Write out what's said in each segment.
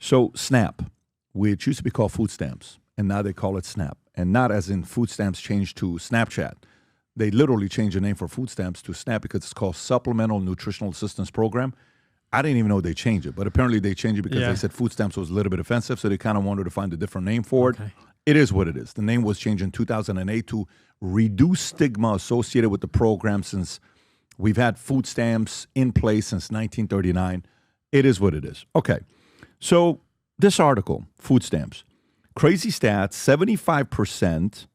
So SNAP, which used to be called food stamps, and now they call it SNAP. And not as in food stamps changed to Snapchat. They literally changed the name for food stamps to SNAP because it's called Supplemental Nutritional Assistance Program. I didn't even know they changed it, but apparently they changed it because they said food stamps was a little bit offensive, so they kind of wanted to find a different name for it. It is what it is. The name was changed in 2008 to reduce stigma associated with the program, since we've had food stamps in place since 1939. It is what it is. Okay. So this article, food stamps, crazy stats, 75%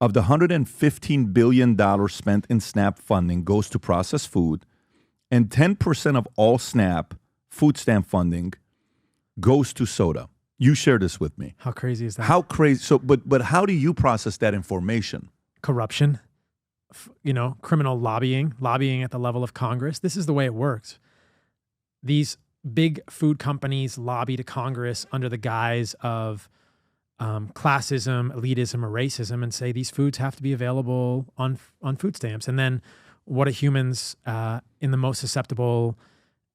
of the $115 billion spent in SNAP funding goes to processed food, and 10% of all SNAP food stamp funding goes to soda. You share this with me. How crazy is that? How crazy? So, but how do you process that information? Corruption, criminal lobbying at the level of Congress. This is the way it works. These big food companies lobby to Congress under the guise of classism, elitism, or racism, and say these foods have to be available on food stamps. And then what do humans in the most susceptible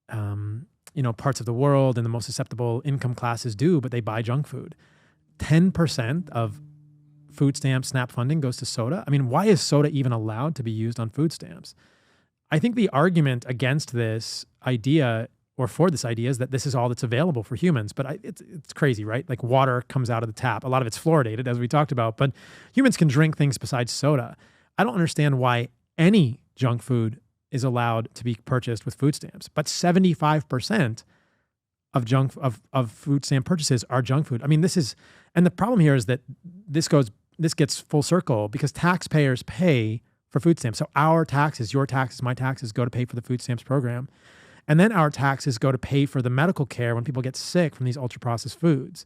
parts of the world and the most susceptible income classes do? But they buy junk food. 10% of food stamp SNAP funding goes to soda. I mean, why is soda even allowed to be used on food stamps? I think the argument against this idea, or for this idea, is that this is all that's available for humans. But it's crazy, right? Like water comes out of the tap. A lot of it's fluoridated, as we talked about, but humans can drink things besides soda. I don't understand why any junk food is allowed to be purchased with food stamps, but 75% of food stamp purchases are junk food. I mean, and the problem here is that this gets full circle because taxpayers pay for food stamps. So our taxes, your taxes, my taxes go to pay for the food stamps program. And then our taxes go to pay for the medical care when people get sick from these ultra-processed foods.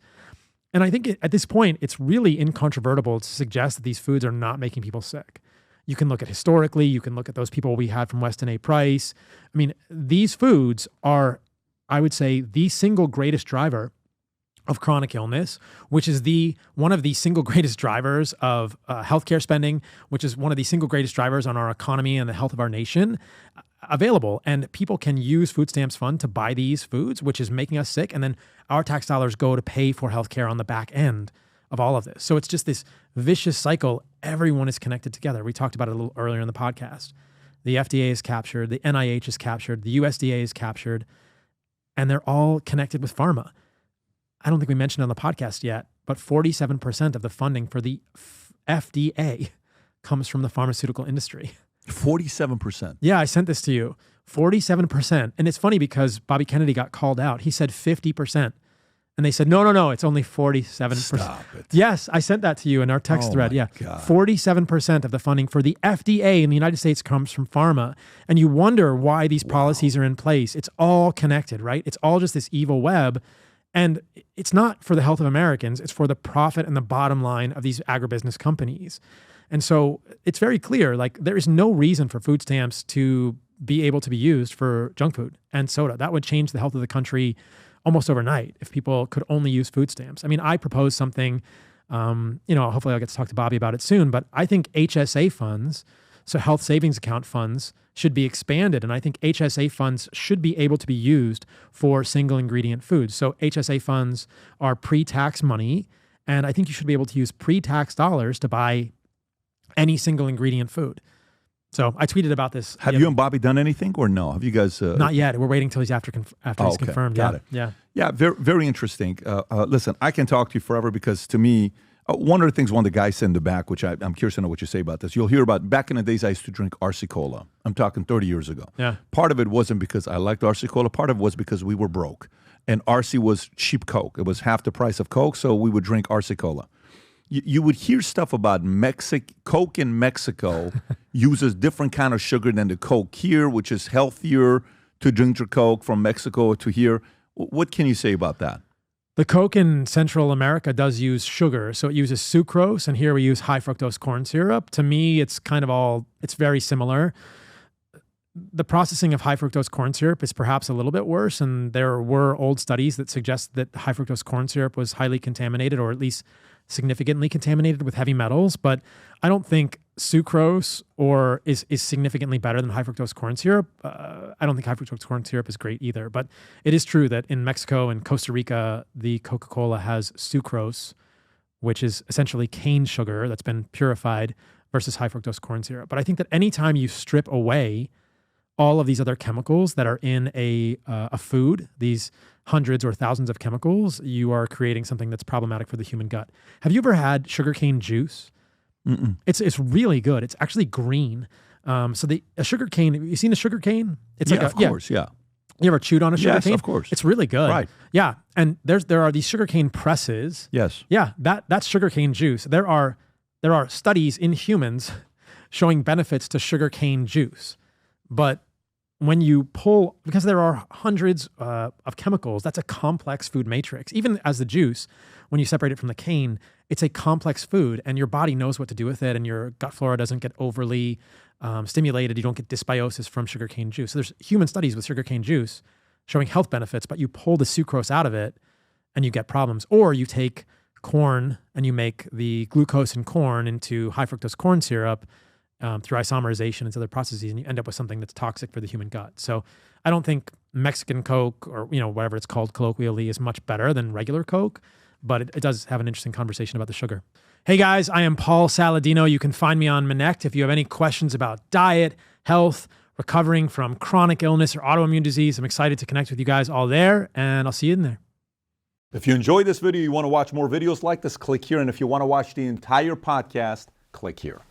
And I think at this point, it's really incontrovertible to suggest that these foods are not making people sick. You can look at historically, you can look at those people we had from Weston A. Price. I mean, these foods are, I would say, the single greatest driver of chronic illness, which is one of the single greatest drivers of healthcare spending, which is one of the single greatest drivers on our economy and the health of our nation available. And people can use food stamps fund to buy these foods, which is making us sick. And then our tax dollars go to pay for healthcare on the back end of all of this. So it's just this vicious cycle. Everyone is connected together. We talked about it a little earlier in the podcast. The FDA is captured, the NIH is captured, the USDA is captured, and they're all connected with pharma. I don't think we mentioned it on the podcast yet, but 47% of the funding for the FDA comes from the pharmaceutical industry. 47%? Yeah, I sent this to you. 47%. And it's funny because Bobby Kennedy got called out. He said 50%. And they said, no, it's only 47%. Stop it. Yes, I sent that to you in our text thread. Yeah. God. 47% of the funding for the FDA in the United States comes from pharma. And you wonder why these policies are in place. It's all connected, right? It's all just this evil web. And it's not for the health of Americans. It's for the profit and the bottom line of these agribusiness companies. And so it's very clear, like there is no reason for food stamps to be able to be used for junk food and soda. That would change the health of the country almost overnight if people could only use food stamps. I mean, I proposed something, hopefully I'll get to talk to Bobby about it soon, but I think HSA funds, so health savings account funds, should be expanded. And I think HSA funds should be able to be used for single ingredient foods. So HSA funds are pre-tax money, and I think you should be able to use pre-tax dollars to buy any single ingredient food. So I tweeted about this. Have you and Bobby done anything or no? Have you guys? Not yet. We're waiting until he's after he's confirmed. Got it. Yeah. Yeah. Very, very interesting. Listen, I can talk to you forever because to me, one of the things, one of the guys said in the back, which I'm curious to know what you say about this. You'll hear about back in the days I used to drink RC Cola. I'm talking 30 years ago. Yeah. Part of it wasn't because I liked RC Cola. Part of it was because we were broke. And RC was cheap Coke. It was half the price of Coke, so we would drink RC Cola. You would hear stuff about Coke in Mexico uses different kind of sugar than the Coke here, which is healthier to drink your Coke from Mexico to here. What can you say about that? The Coke in Central America does use sugar. So it uses sucrose, and here we use high fructose corn syrup. To me, it's kind of it's very similar. the processing of high fructose corn syrup is perhaps a little bit worse. And there were old studies that suggest that high fructose corn syrup was highly contaminated, or at least significantly contaminated with heavy metals. But I don't think sucrose is significantly better than high fructose corn syrup. I don't think high fructose corn syrup is great either. But it is true that in Mexico and Costa Rica, the Coca-Cola has sucrose, which is essentially cane sugar that's been purified, versus high fructose corn syrup. But I think that anytime you strip away all of these other chemicals that are in a food, these hundreds or thousands of chemicals, you are creating something that's problematic for the human gut. Have you ever had sugarcane juice? Mm-mm. It's really good. It's actually green. So a sugarcane, you seen a sugarcane? It's Yeah, like of course, yeah. You ever chewed on a sugarcane? Yes, of course. It's really good. Right. Yeah. And there are these sugarcane presses. Yes. Yeah, that's sugarcane juice. There are studies in humans showing benefits to sugarcane juice. But when you pull, because there are hundreds of chemicals, that's a complex food matrix. Even as the juice, when you separate it from the cane, it's a complex food, and your body knows what to do with it, and your gut flora doesn't get overly stimulated. You don't get dysbiosis from sugarcane juice. So there's human studies with sugarcane juice showing health benefits, but you pull the sucrose out of it and you get problems. Or you take corn and you make the glucose in corn into high fructose corn syrup through isomerization and other processes, and you end up with something that's toxic for the human gut. So I don't think Mexican Coke, or whatever it's called colloquially, is much better than regular Coke, but it does have an interesting conversation about the sugar. Hey guys, I am Paul Saladino. You can find me on Minect. If you have any questions about diet, health, recovering from chronic illness or autoimmune disease, I'm excited to connect with you guys all there, and I'll see you in there. If you enjoyed this video, you want to watch more videos like this, click here. And if you want to watch the entire podcast, click here.